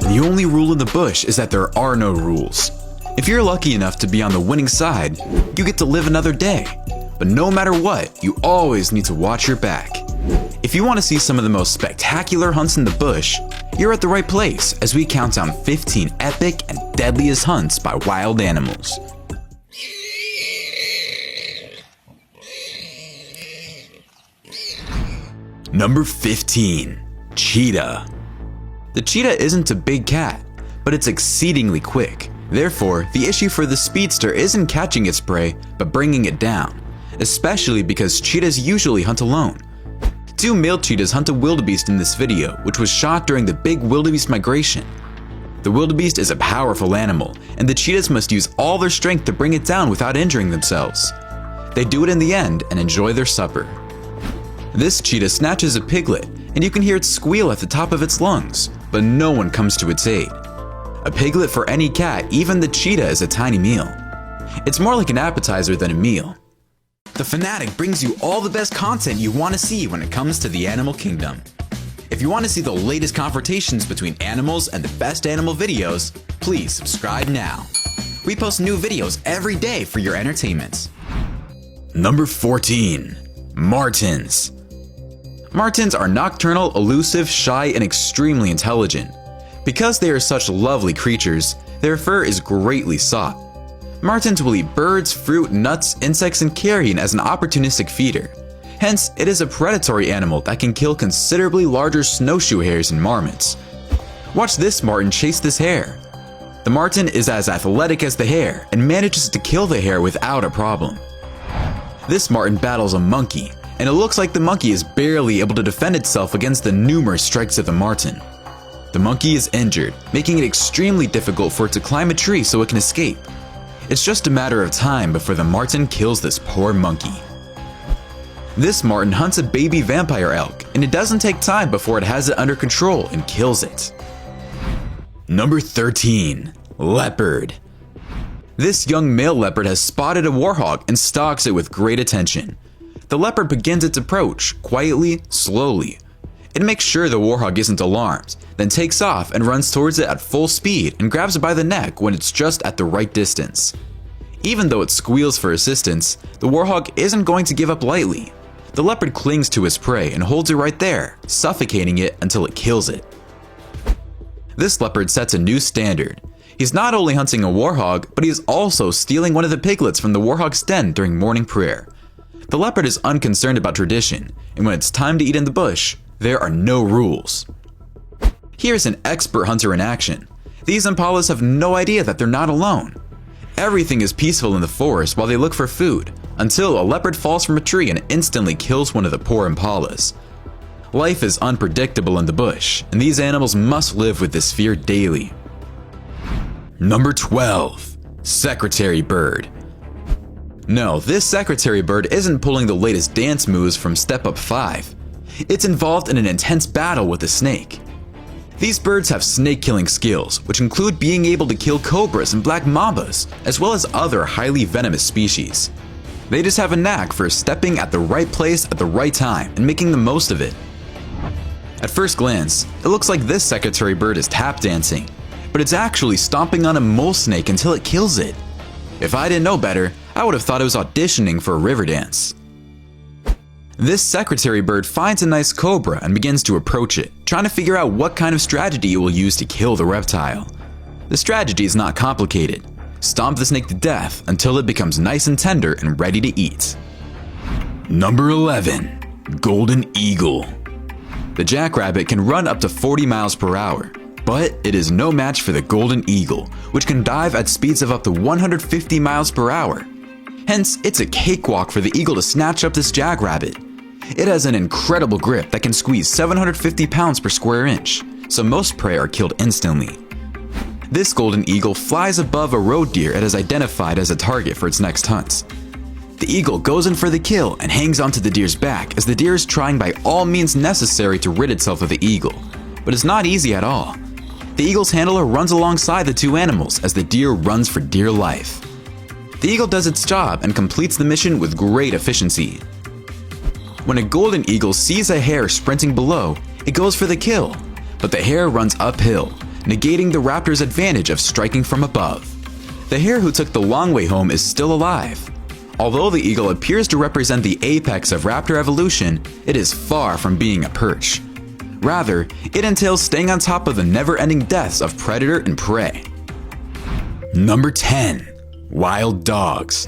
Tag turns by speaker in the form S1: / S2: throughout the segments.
S1: The only rule in the bush is that there are no rules. If you're lucky enough to be on the winning side, you get to live another day. But no matter what, you always need to watch your back. If you want to see some of the most spectacular hunts in the bush, you're at the right place as we count down 15 epic and deadliest hunts by wild animals. Number 15. Cheetah. The cheetah isn't a big cat, but it's exceedingly quick. Therefore, the issue for the speedster isn't catching its prey, but bringing it down, especially because cheetahs usually hunt alone. 2 male cheetahs hunt a wildebeest in this video, which was shot during the big wildebeest migration. The wildebeest is a powerful animal, and the cheetahs must use all their strength to bring it down without injuring themselves. They do it in the end and enjoy their supper. This cheetah snatches a piglet, and you can hear it squeal at the top of its lungs, but no one comes to its aid. A piglet for any cat, even the cheetah, is a tiny meal. It's more like an appetizer than a meal. The Fanatic brings you all the best content you want to see when it comes to the animal kingdom. If you want to see the latest confrontations between animals and the best animal videos, please subscribe now. We post new videos every day for your entertainment. Number 14. Martens. Martens are nocturnal, elusive, shy, and extremely intelligent. Because they are such lovely creatures, their fur is greatly sought. Martens will eat birds, fruit, nuts, insects, and carrion as an opportunistic feeder. Hence, it is a predatory animal that can kill considerably larger snowshoe hares and marmots. Watch this marten chase this hare. The marten is as athletic as the hare and manages to kill the hare without a problem. This marten battles a monkey, and it looks like the monkey is barely able to defend itself against the numerous strikes of the marten. The monkey is injured, making it extremely difficult for it to climb a tree so it can escape. It's just a matter of time before the marten kills this poor monkey. This marten hunts a baby vampire elk, and it doesn't take time before it has it under control and kills it. Number 13. Leopard. This young male leopard has spotted a warhog and stalks it with great attention. The leopard begins its approach, quietly, slowly. It makes sure the warhog isn't alarmed, then takes off and runs towards it at full speed and grabs it by the neck when it's just at the right distance. Even though it squeals for assistance, the warhog isn't going to give up lightly. The leopard clings to his prey and holds it right there, suffocating it until it kills it. This leopard sets a new standard. He's not only hunting a warhog, but he is also stealing one of the piglets from the warhog's den during morning prayer. The leopard is unconcerned about tradition, and when it's time to eat in the bush, there are no rules. Here's an expert hunter in action. These impalas have no idea that they're not alone. Everything is peaceful in the forest while they look for food, until a leopard falls from a tree and instantly kills one of the poor impalas. Life is unpredictable in the bush, and these animals must live with this fear daily. Number 12. Secretary bird. No, this secretary bird isn't pulling the latest dance moves from Step Up 5. It's involved in an intense battle with a snake. These birds have snake-killing skills, which include being able to kill cobras and black mambas, as well as other highly venomous species. They just have a knack for stepping at the right place at the right time and making the most of it. At first glance, it looks like this secretary bird is tap dancing, but it's actually stomping on a mole snake until it kills it. If I didn't know better, I would have thought it was auditioning for a river dance. This secretary bird finds a nice cobra and begins to approach it, trying to figure out what kind of strategy it will use to kill the reptile. The strategy is not complicated. Stomp the snake to death until it becomes nice and tender and ready to eat. Number 11. Golden eagle. The jackrabbit can run up to 40 miles per hour, but it is no match for the golden eagle, which can dive at speeds of up to 150 miles per hour. Hence, it's a cakewalk for the eagle to snatch up this jackrabbit. It has an incredible grip that can squeeze 750 pounds per square inch, so most prey are killed instantly. This golden eagle flies above a roe deer it has identified as a target for its next hunt. The eagle goes in for the kill and hangs onto the deer's back as the deer is trying by all means necessary to rid itself of the eagle, but it's not easy at all. The eagle's handler runs alongside the two animals as the deer runs for dear life. The eagle does its job and completes the mission with great efficiency. When a golden eagle sees a hare sprinting below, it goes for the kill, but the hare runs uphill, negating the raptor's advantage of striking from above. The hare who took the long way home is still alive. Although the eagle appears to represent the apex of raptor evolution, it is far from being a perch. Rather, it entails staying on top of the never-ending deaths of predator and prey. Number 10. Wild dogs.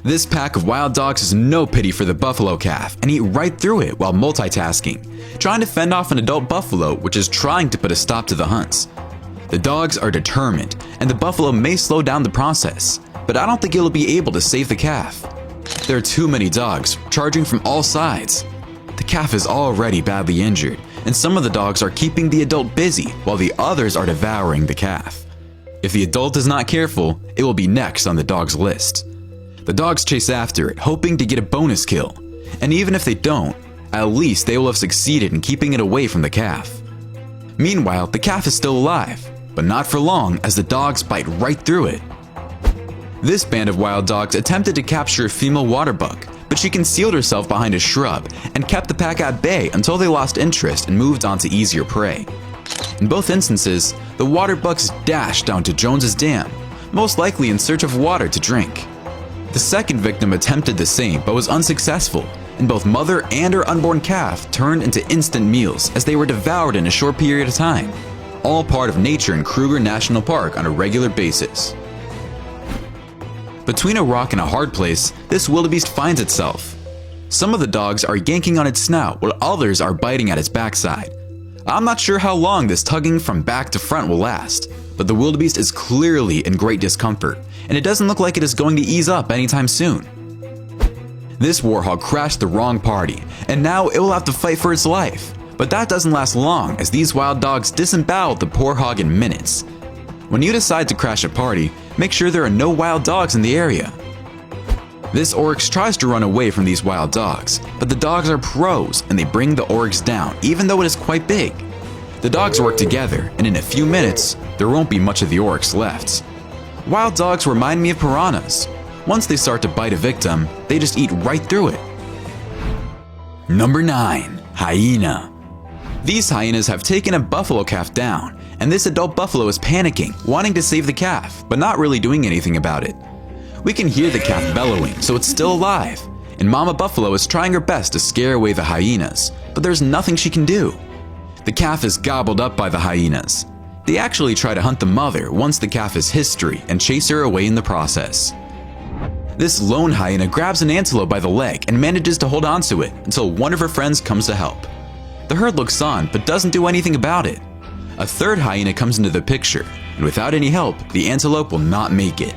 S1: This pack of wild dogs has no pity for the buffalo calf and eat right through it while multitasking, trying to fend off an adult buffalo which is trying to put a stop to the hunts. The dogs are determined, and the buffalo may slow down the process, but I don't think it'll be able to save the calf. There are too many dogs, charging from all sides. The calf is already badly injured, and some of the dogs are keeping the adult busy while the others are devouring the calf. If the adult is not careful, it will be next on the dog's list. The dogs chase after it, hoping to get a bonus kill, and even if they don't, at least they will have succeeded in keeping it away from the calf. Meanwhile, the calf is still alive, but not for long as the dogs bite right through it. This band of wild dogs attempted to capture a female water buck, but she concealed herself behind a shrub and kept the pack at bay until they lost interest and moved on to easier prey. In both instances, the water bucks dashed down to Jones's Dam, most likely in search of water to drink. The second victim attempted the same but was unsuccessful, and both mother and her unborn calf turned into instant meals as they were devoured in a short period of time, all part of nature in Kruger National Park on a regular basis. Between a rock and a hard place, this wildebeest finds itself. Some of the dogs are yanking on its snout while others are biting at its backside. I'm not sure how long this tugging from back to front will last, but the wildebeest is clearly in great discomfort, and it doesn't look like it is going to ease up anytime soon. This warhog crashed the wrong party, and now it will have to fight for its life. But that doesn't last long as these wild dogs disembowel the poor hog in minutes. When you decide to crash a party, make sure there are no wild dogs in the area. This oryx tries to run away from these wild dogs, but the dogs are pros and they bring the oryx down even though it is quite big. The dogs work together, and in a few minutes, there won't be much of the oryx left. Wild dogs remind me of piranhas. Once they start to bite a victim, they just eat right through it. Number 9. Hyena. These hyenas have taken a buffalo calf down, and this adult buffalo is panicking, wanting to save the calf, but not really doing anything about it. We can hear the calf bellowing, so it's still alive, and Mama Buffalo is trying her best to scare away the hyenas, but there's nothing she can do. The calf is gobbled up by the hyenas. They actually try to hunt the mother once the calf is history and chase her away in the process. This lone hyena grabs an antelope by the leg and manages to hold onto it until one of her friends comes to help. The herd looks on but doesn't do anything about it. A third hyena comes into the picture, and without any help, the antelope will not make it.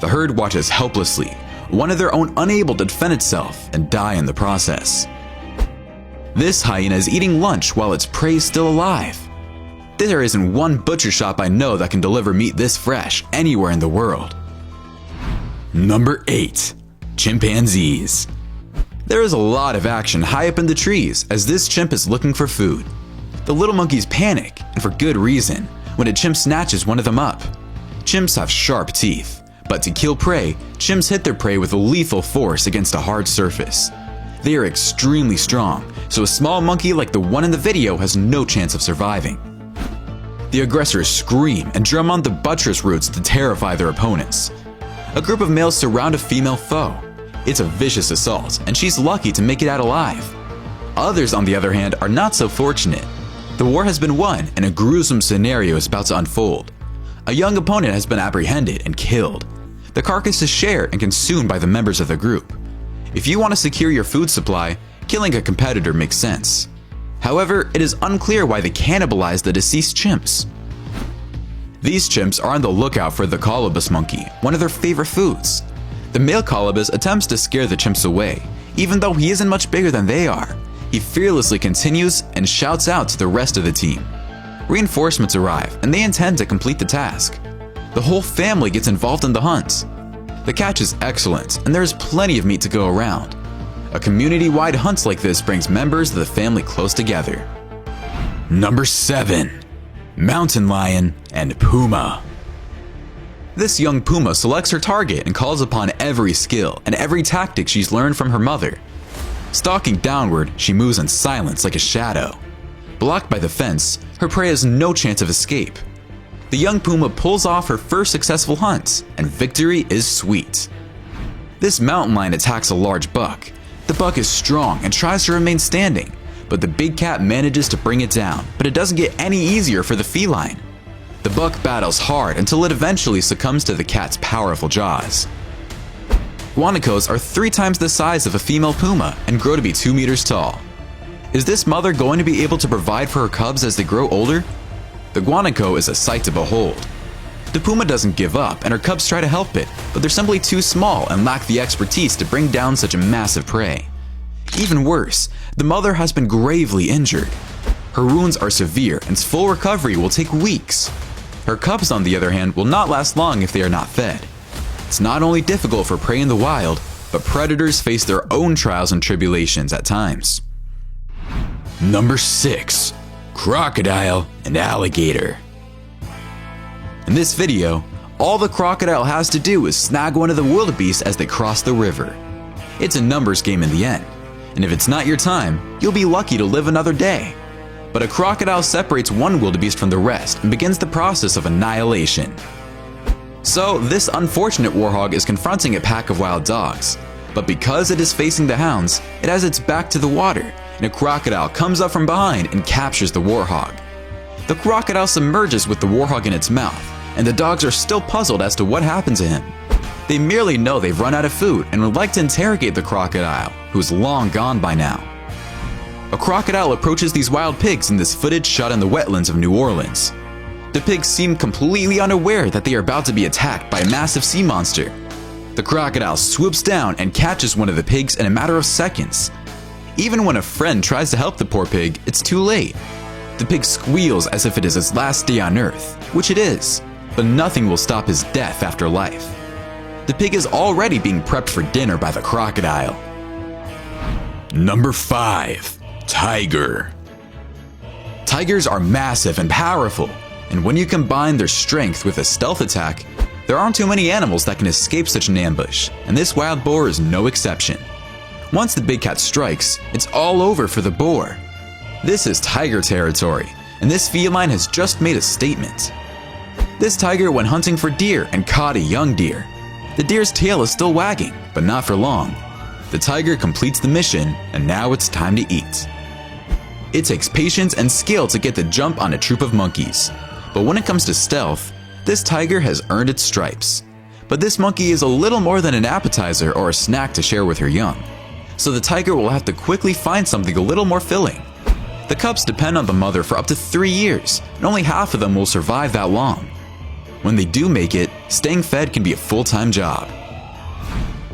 S1: The herd watches helplessly, one of their own unable to defend itself and die in the process. This hyena is eating lunch while its prey is still alive. There isn't one butcher shop I know that can deliver meat this fresh anywhere in the world. Number 8. Chimpanzees. There is a lot of action high up in the trees as this chimp is looking for food. The little monkeys panic, and for good reason, when a chimp snatches one of them up. Chimps have sharp teeth, but to kill prey, chimps hit their prey with a lethal force against a hard surface. They are extremely strong, so a small monkey like the one in the video has no chance of surviving. The aggressors scream and drum on the buttress roots to terrify their opponents. A group of males surround a female foe. It's a vicious assault, and she's lucky to make it out alive. Others, on the other hand, are not so fortunate. The war has been won, and a gruesome scenario is about to unfold. A young opponent has been apprehended and killed. The carcass is shared and consumed by the members of the group. If you want to secure your food supply, killing a competitor makes sense. However, it is unclear why they cannibalize the deceased chimps. These chimps are on the lookout for the colobus monkey, one of their favorite foods. The male colobus attempts to scare the chimps away, even though he isn't much bigger than they are. He fearlessly continues and shouts out to the rest of the team. Reinforcements arrive, and they intend to complete the task. The whole family gets involved in the hunt. The catch is excellent, and there is plenty of meat to go around. A community-wide hunt like this brings members of the family close together. Number 7. Mountain lion and puma. This young puma selects her target and calls upon every skill and every tactic she's learned from her mother. Stalking downward, she moves in silence like a shadow. Blocked by the fence, her prey has no chance of escape. The young puma pulls off her first successful hunt, and victory is sweet. This mountain lion attacks a large buck. The buck is strong and tries to remain standing, but the big cat manages to bring it down, but it doesn't get any easier for the feline. The buck battles hard until it eventually succumbs to the cat's powerful jaws. Guanacos are 3 times the size of a female puma and grow to be 2 meters tall. Is this mother going to be able to provide for her cubs as they grow older? The guanaco is a sight to behold. The puma doesn't give up and her cubs try to help it, but they're simply too small and lack the expertise to bring down such a massive prey. Even worse, the mother has been gravely injured. Her wounds are severe and full recovery will take weeks. Her cubs, on the other hand, will not last long if they are not fed. It's not only difficult for prey in the wild, but predators face their own trials and tribulations at times. Number 6. Crocodile and alligator. In this video, all the crocodile has to do is snag one of the wildebeest as they cross the river. It's a numbers game in the end, and if it's not your time, you'll be lucky to live another day. But a crocodile separates one wildebeest from the rest and begins the process of annihilation. So this unfortunate warhog is confronting a pack of wild dogs, but because it is facing the hounds, it has its back to the water, and a crocodile comes up from behind and captures the warhog. The crocodile submerges with the warhog in its mouth, and the dogs are still puzzled as to what happened to him. They merely know they've run out of food and would like to interrogate the crocodile, who's long gone by now. A crocodile approaches these wild pigs in this footage shot in the wetlands of New Orleans. The pigs seem completely unaware that they are about to be attacked by a massive sea monster. The crocodile swoops down and catches one of the pigs in a matter of seconds. Even when a friend tries to help the poor pig, it's too late. The pig squeals as if it is his last day on earth, which it is, but nothing will stop his death after life. The pig is already being prepped for dinner by the crocodile. Number 5. Tiger. Tigers are massive and powerful, and when you combine their strength with a stealth attack, there aren't too many animals that can escape such an ambush, and this wild boar is no exception. Once the big cat strikes, it's all over for the boar. This is tiger territory, and this feline has just made a statement. This tiger went hunting for deer and caught a young deer. The deer's tail is still wagging, but not for long. The tiger completes the mission, and now it's time to eat. It takes patience and skill to get the jump on a troop of monkeys, but when it comes to stealth, this tiger has earned its stripes. But this monkey is a little more than an appetizer or a snack to share with her young, so the tiger will have to quickly find something a little more filling. The cubs depend on the mother for up to 3 years, and only half of them will survive that long. When they do make it, staying fed can be a full-time job.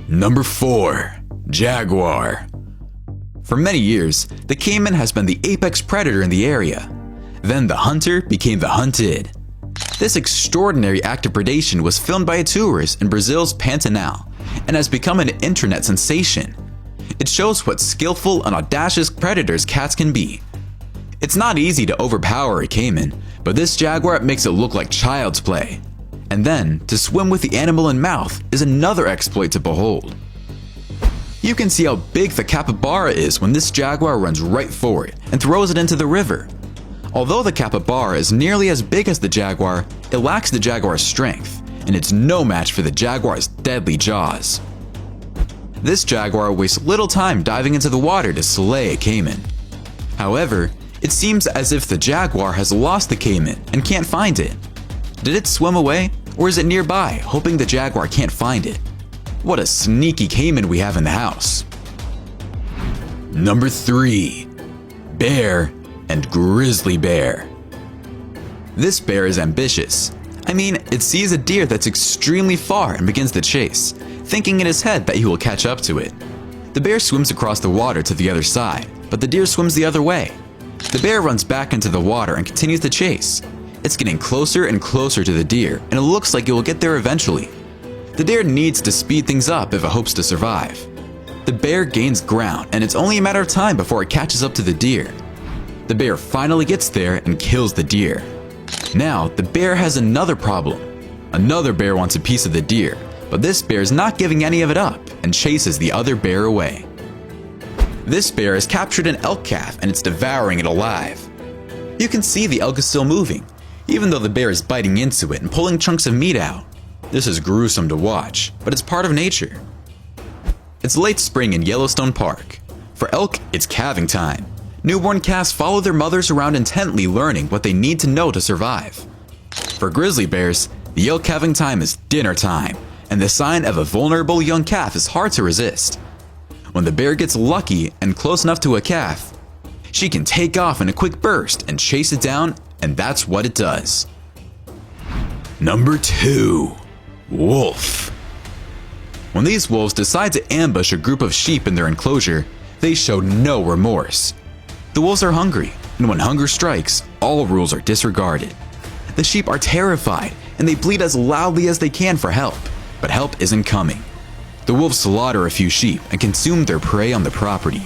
S1: Number 4. Jaguar. For many years, the caiman has been the apex predator in the area. Then the hunter became the hunted. This extraordinary act of predation was filmed by a tourist in Brazil's Pantanal and has become an internet sensation. It shows what skillful and audacious predators cats can be. It's not easy to overpower a caiman, but this jaguar makes it look like child's play. And then, to swim with the animal in mouth is another exploit to behold. You can see how big the capybara is when this jaguar runs right for it and throws it into the river. Although the capybara is nearly as big as the jaguar, it lacks the jaguar's strength, and it's no match for the jaguar's deadly jaws. This jaguar wastes little time diving into the water to slay a caiman. However, it seems as if the jaguar has lost the caiman and can't find it. Did it swim away, or is it nearby, hoping the jaguar can't find it? What a sneaky caiman we have in the house. Number 3. Bear and grizzly bear. This bear is ambitious. I mean, it sees a deer that's extremely far and begins to chase, thinking in his head that he will catch up to it. The bear swims across the water to the other side, but the deer swims the other way. The bear runs back into the water and continues to chase. It's getting closer and closer to the deer, and it looks like it will get there eventually. The deer needs to speed things up if it hopes to survive. The bear gains ground, and it's only a matter of time before it catches up to the deer. The bear finally gets there and kills the deer. Now, the bear has another problem. Another bear wants a piece of the deer, but this bear is not giving any of it up and chases the other bear away. This bear has captured an elk calf and it's devouring it alive. You can see the elk is still moving, even though the bear is biting into it and pulling chunks of meat out. This is gruesome to watch, but it's part of nature. It's late spring in Yellowstone Park. For elk, it's calving time. Newborn calves follow their mothers around intently, learning what they need to know to survive. For grizzly bears, the elk calving time is dinner time, and the sign of a vulnerable young calf is hard to resist. When the bear gets lucky and close enough to a calf, she can take off in a quick burst and chase it down, and that's what it does. Number 2. Wolf. When these wolves decide to ambush a group of sheep in their enclosure, they show no remorse. The wolves are hungry, and when hunger strikes, all rules are disregarded. The sheep are terrified, and they bleat as loudly as they can for help, but help isn't coming. The wolves slaughter a few sheep and consume their prey on the property.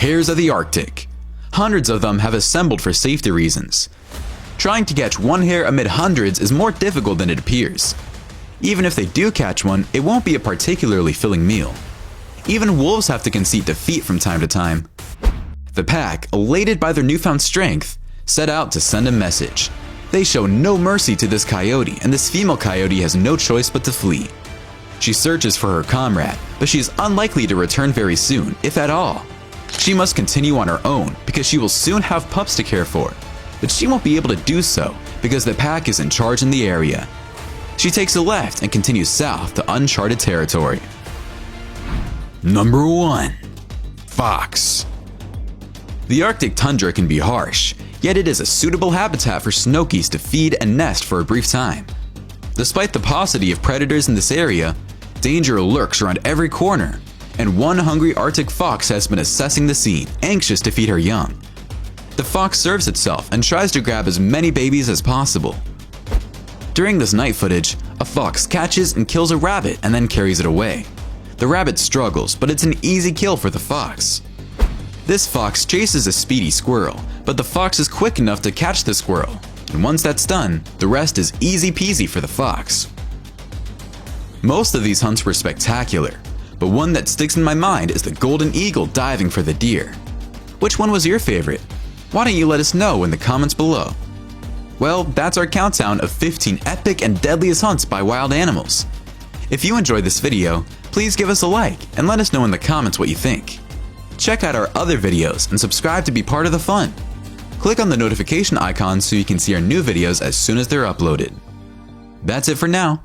S1: Hares of the Arctic. Hundreds of them have assembled for safety reasons. Trying to catch one hare amid hundreds is more difficult than it appears. Even if they do catch one, it won't be a particularly filling meal. Even wolves have to concede defeat from time to time. The pack, elated by their newfound strength, set out to send a message. They show no mercy to this coyote, and this female coyote has no choice but to flee. She searches for her comrade, but she is unlikely to return very soon, if at all. She must continue on her own because she will soon have pups to care for, but she won't be able to do so because the pack is in charge in the area. She takes a left and continues south to uncharted territory. Number 1. Fox. The Arctic tundra can be harsh, yet it is a suitable habitat for snokies to feed and nest for a brief time. Despite the paucity of predators in this area, danger lurks around every corner, and one hungry Arctic fox has been assessing the scene, anxious to feed her young. The fox serves itself and tries to grab as many babies as possible. During this night footage, a fox catches and kills a rabbit and then carries it away. The rabbit struggles, but it's an easy kill for the fox. This fox chases a speedy squirrel, but the fox is quick enough to catch the squirrel, and once that's done, the rest is easy peasy for the fox. Most of these hunts were spectacular, but one that sticks in my mind is the golden eagle diving for the deer. Which one was your favorite? Why don't you let us know in the comments below? Well, that's our countdown of 15 epic and deadliest hunts by wild animals. If you enjoyed this video, please give us a like and let us know in the comments what you think. Check out our other videos and subscribe to be part of the fun. Click on the notification icon so you can see our new videos as soon as they're uploaded. That's it for now.